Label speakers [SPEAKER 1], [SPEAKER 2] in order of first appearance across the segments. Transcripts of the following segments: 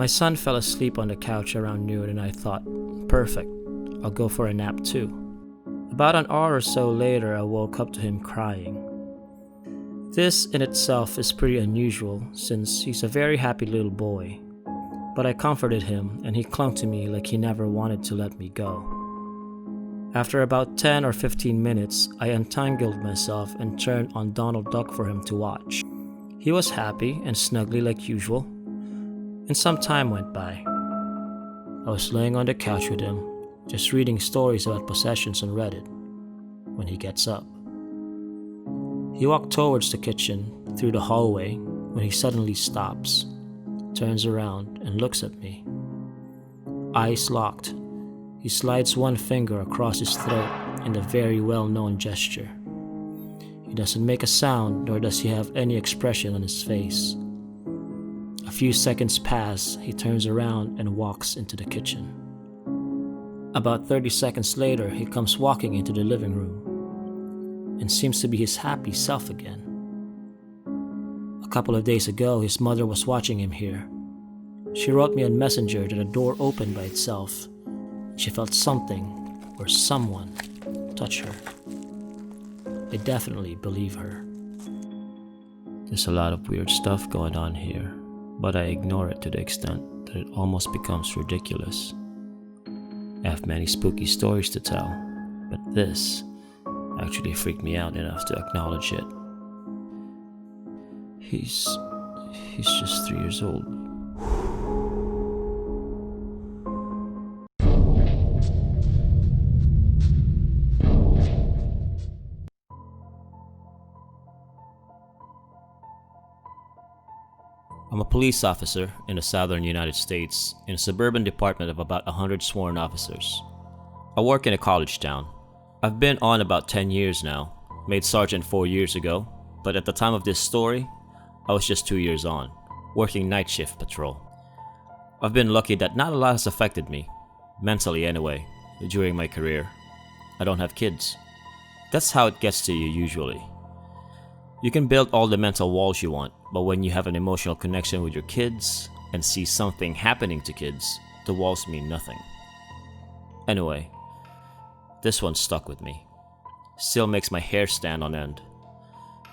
[SPEAKER 1] My son fell asleep on the couch around noon and I thought, perfect, I'll go for a nap too. About an hour or so later, I woke up to him crying. This in itself is pretty unusual since he's a very happy little boy. But I comforted him and he clung to me like he never wanted to let me go. After about 10 or 15 minutes, I untangled myself and turned on Donald Duck for him to watch. He was happy and snuggly like usual, and some time went by. I was laying on the couch with him, just reading stories about possessions on Reddit, when he gets up. He walked towards the kitchen, through the hallway, when he suddenly stops, turns around and looks at me. Eyes locked, he slides one finger across his throat in the very well-known gesture. He doesn't make a sound, nor does he have any expression on his face. A few seconds pass, he turns around and walks into the kitchen. About 30 seconds later, he comes walking into the living room and seems to be his happy self again. A couple of days ago, his mother was watching him here. She wrote me on Messenger that a door opened by itself. She felt something or someone touch her. I definitely believe her. There's a lot of weird stuff going on here, but I ignore it to the extent that it almost becomes ridiculous. I have many spooky stories to tell, but this actually freaked me out enough to acknowledge it. He's just 3 years old. I'm a police officer in the southern United States in a suburban department of about 100 sworn officers. I work in a college town. I've been on about 10 years now, made sergeant 4 years ago, but at the time of this story, I was just 2 years on, working night shift patrol. I've been lucky that not a lot has affected me, mentally anyway, during my career. I don't have kids. That's how it gets to you usually. You can build all the mental walls you want, but when you have an emotional connection with your kids and see something happening to kids, the walls mean nothing. Anyway, this one stuck with me. Still makes my hair stand on end,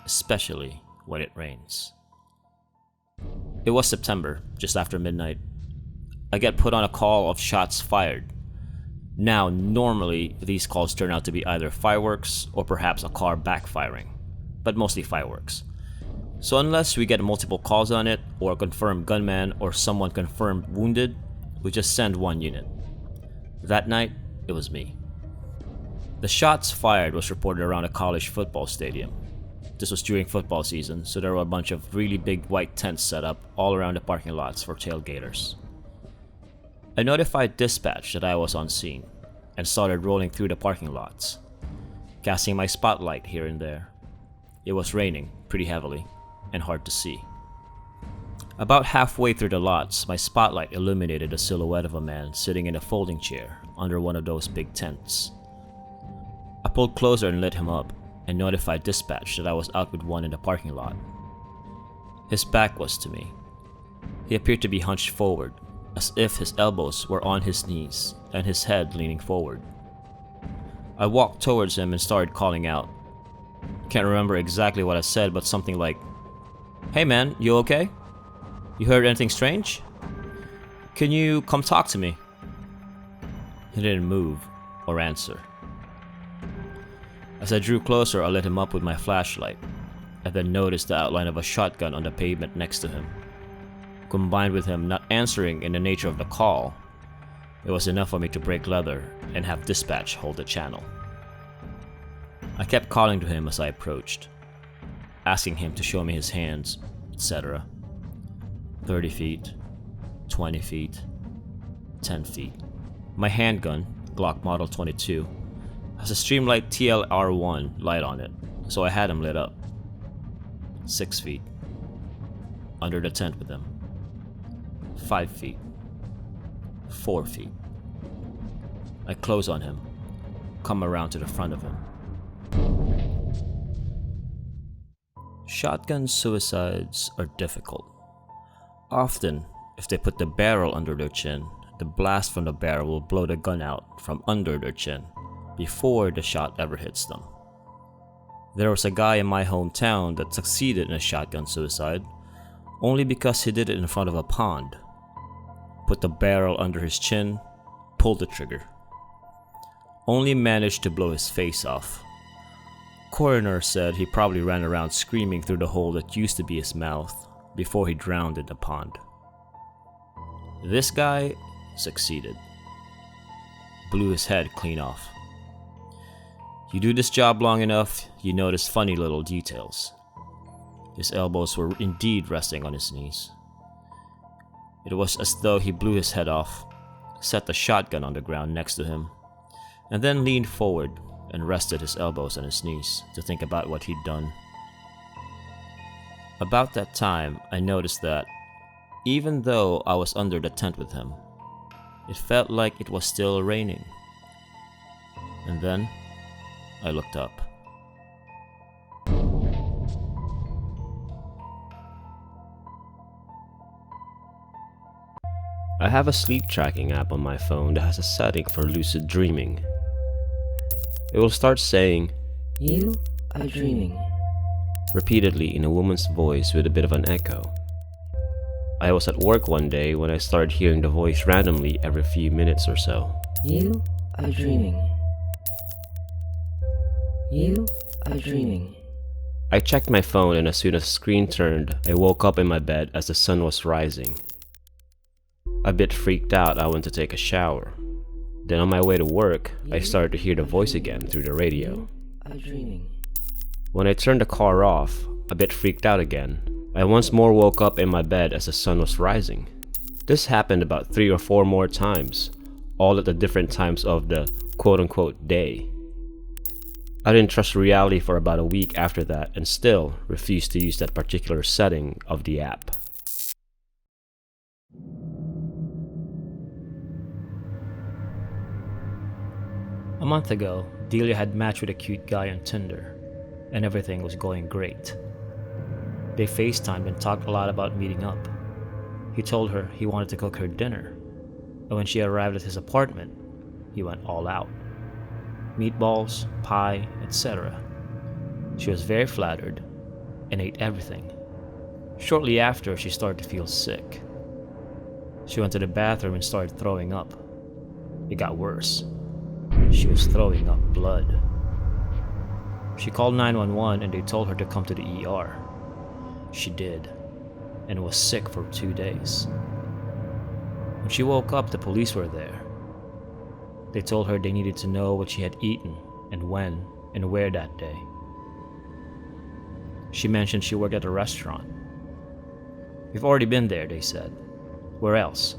[SPEAKER 1] especially when it rains. It was September, just after midnight. I get put on a call of shots fired. Now, normally, these calls turn out to be either fireworks or perhaps a car backfiring, but mostly fireworks. So unless we get multiple calls on it, or a confirmed gunman or someone confirmed wounded, we just send one unit. That night, it was me. The shots fired was reported around a college football stadium. This was during football season, so there were a bunch of really big white tents set up all around the parking lots for tailgaters. I notified dispatch that I was on scene, and started rolling through the parking lots, casting my spotlight here and there. It was raining pretty heavily, and hard to see. About halfway through the lots, my spotlight illuminated the silhouette of a man sitting in a folding chair under one of those big tents. I pulled closer and lit him up, and notified dispatch that I was out with one in the parking lot. His back was to me. He appeared to be hunched forward, as if his elbows were on his knees and his head leaning forward. I walked towards him and started calling out. Can't remember exactly what I said, but something like, "Hey man, you okay? You heard anything strange? Can you come talk to me?" He didn't move or answer. As I drew closer, I lit him up with my flashlight, and then noticed the outline of a shotgun on the pavement next to him. Combined with him not answering in the nature of the call, it was enough for me to break leather and have dispatch hold the channel. I kept calling to him as I approached, asking him to show me his hands, etc. 30 feet, 20 feet, 10 feet. My handgun, Glock Model 22, has a Streamlight TLR1 light on it, so I had him lit up. 6 feet. Under the tent with him. 5 feet. 4 feet. I close on him, come around to the front of him. Shotgun suicides are difficult. Often, If they put the barrel under their chin, the blast from the barrel will blow the gun out from under their chin before the shot ever hits them. There was a guy in my hometown that succeeded in a shotgun suicide only because he did it in front of a pond. Put the barrel under his chin, pulled the trigger. Only managed to blow his face off. Coroner said he probably ran around screaming through the hole that used to be his mouth before he drowned in the pond. This guy succeeded. Blew his head clean off. You do this job long enough, you notice funny little details. His elbows were indeed resting on his knees. It was as though he blew his head off, set the shotgun on the ground next to him, and then leaned forward and rested his elbows on his knees to think about what he'd done. About that time, I noticed that, even though I was under the tent with him, it felt like it was still raining. And then, I looked up. I have a sleep tracking app on my phone that has a setting for lucid dreaming. It will start saying,
[SPEAKER 2] "You are dreaming,"
[SPEAKER 1] repeatedly in a woman's voice with a bit of an echo. I was at work one day when I started hearing the voice randomly every few minutes or so.
[SPEAKER 2] "You are dreaming. You are dreaming."
[SPEAKER 1] I checked my phone, and as soon as the screen turned, I woke up in my bed as the sun was rising. A bit freaked out, I went to take a shower. Then on my way to work, I started to hear the voice again through the radio.
[SPEAKER 2] "You are dreaming."
[SPEAKER 1] When I turned the car off, a bit freaked out again, I once more woke up in my bed as the sun was rising. This happened about 3 or 4 more times, all at the different times of the quote-unquote day. I didn't trust reality for about a week after that, and still refused to use that particular setting of the app. A month ago, Delia had matched with a cute guy on Tinder, and everything was going great. They FaceTimed and talked a lot about meeting up. He told her he wanted to cook her dinner, and when she arrived at his apartment, he went all out. Meatballs, pie, etc. She was very flattered and ate everything. Shortly after, she started to feel sick. She went to the bathroom and started throwing up. It got worse. She was throwing up blood. She called 911 and they told her to come to the ER. She did, and was sick for 2 days. When she woke up, the police were there. They told her they needed to know what she had eaten and when and where that day. She mentioned she worked at a restaurant. "We've already been there," they said. "Where else?"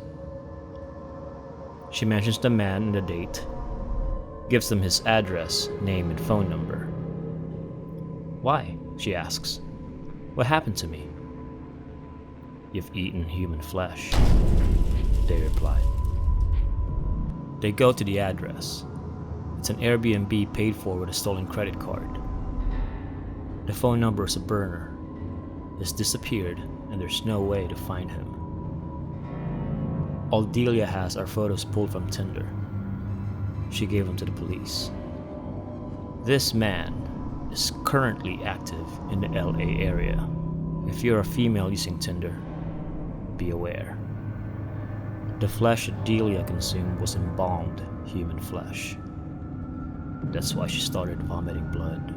[SPEAKER 1] She mentions the man and the date, gives them his address, name, and phone number. "Why?" she asks. "What happened to me?" "You've eaten human flesh," they replied. They go to the address. It's an Airbnb paid for with a stolen credit card. The phone number is a burner. He's disappeared and there's no way to find him. All Delia has are photos pulled from Tinder. She gave them to the police. This man is currently active in the LA area. If you're a female using Tinder, be aware. The flesh that Delia consumed was embalmed human flesh. That's why she started vomiting blood.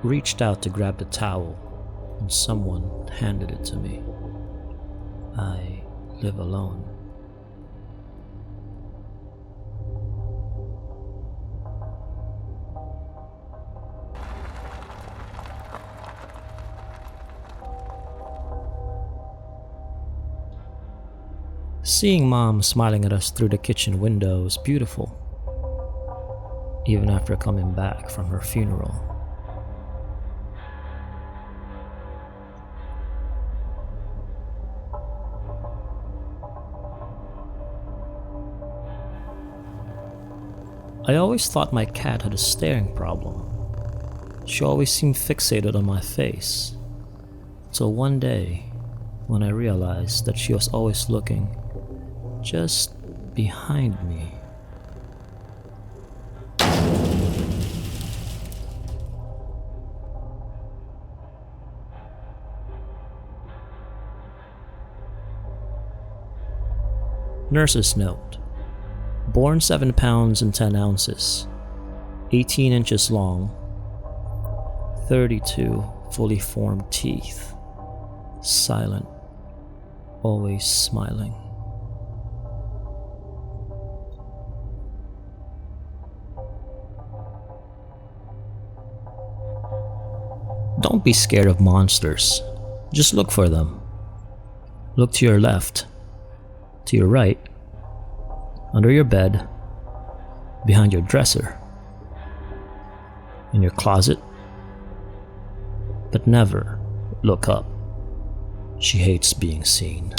[SPEAKER 1] Reached out to grab the towel, and someone handed it to me. I live alone. Seeing Mom smiling at us through the kitchen window was beautiful, even after coming back from her funeral. I always thought my cat had a staring problem. She always seemed fixated on my face. Till one day, when I realized that she was always looking just behind me. Nurse's note. Born 7 pounds and 10 ounces, 18 inches long, 32 fully formed teeth, silent, always smiling. Don't be scared of monsters. Just look for them. Look to your left, to your right, under your bed, behind your dresser, in your closet, but never look up. She hates being seen.